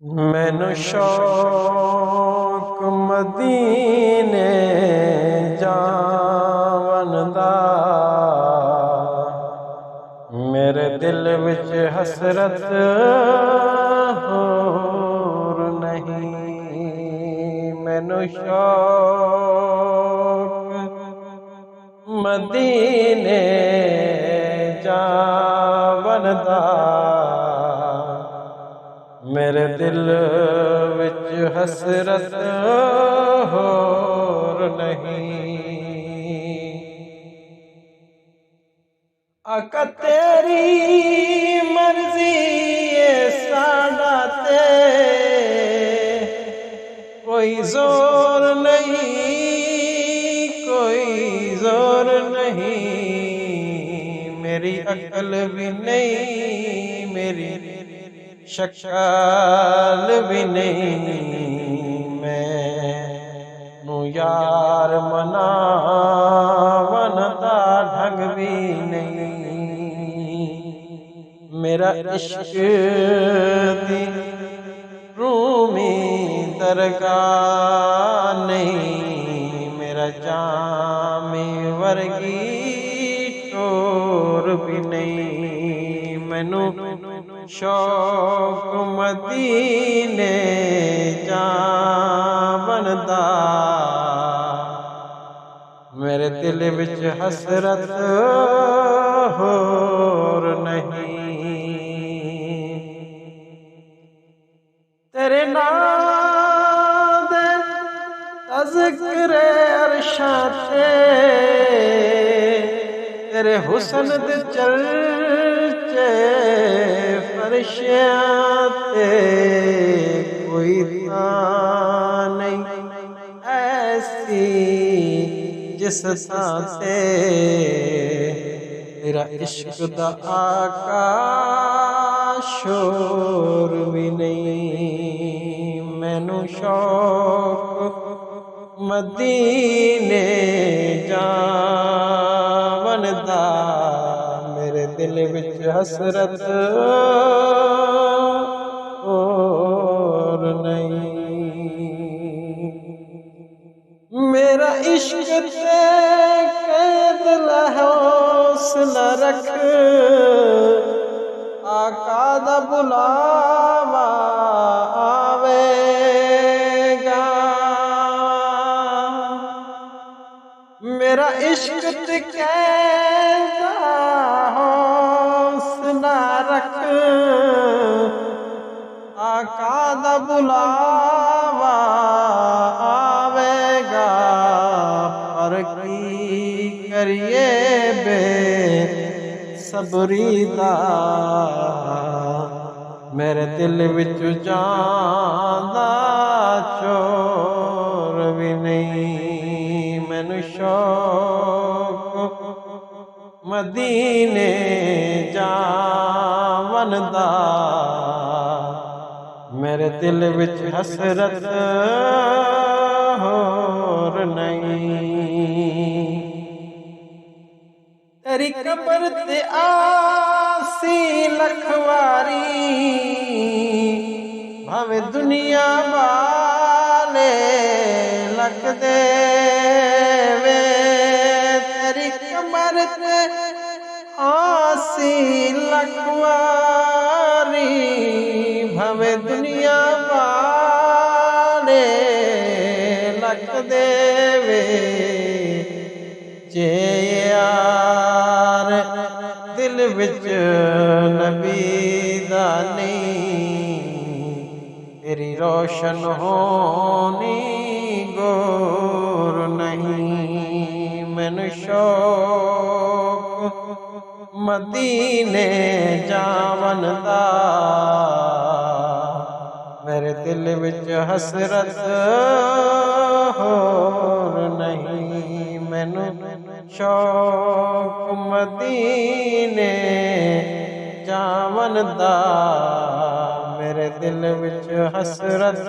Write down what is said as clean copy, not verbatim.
मैनू शौक मदीने जावन दा, मेरे दिल विच हसरत होर नहीं। मैनू शौक मदीने जावन दा, मेरे दिल विच हसरत होर नहीं। आका तेरी मर्जी है साडा ते कोई जोर नहीं, कोई जोर नहीं। मेरी अकल भी नहीं, मेरी शक्ल भी नहीं। मैनू यार मनावन दा ढंग भी नहीं। मेरा इश्क दी रूमी दरगाह नहीं, मेरा जामी वर्गी टोर भी नहीं। मैनू शौक मदीने जावन दा, मेरे दिल विच हसरत होर नहीं। तेरे नाम दे तज़किरे अरशां ते, तेरे हुस्न दे चर्चे फरशियां ते कोई थां नहीं ऐसी जिस थां ते तेरा इश्क दा आका शोर भी नहीं। मैनू शौक मदीने जावन दा, मेरे दिल विच हसरत होर नहीं। मेरा इश्क ते कैद हौसला रख, आका दा बुलावा आवेगा। मेरा इश्क ते कैद हौसला रख, आका दा बुलावा आवेगा। पर की करिए बे सबरी दा, मेरे दिल विच जांदा चोर भी नहीं। मैनू शौक मदीने जावन दा, मेरे दिल विच हसरत होर नहीं। तेरी कबर ते आसी लखवारी, भावे दुनिया वाले लख देवे। तेरी कबर ते आसी लखवारी, भावे दुनिया वाले लख देवे। जे यार दिल विच नबी दा नहीं, तेरी रोशन होनी गोर नहीं। मैनू शौक मदीने जावन दा, मेरे दिल विच हसरत होर नहीं। मैनू शौक मदीने जावन दा, मेरे दिल विच हसरत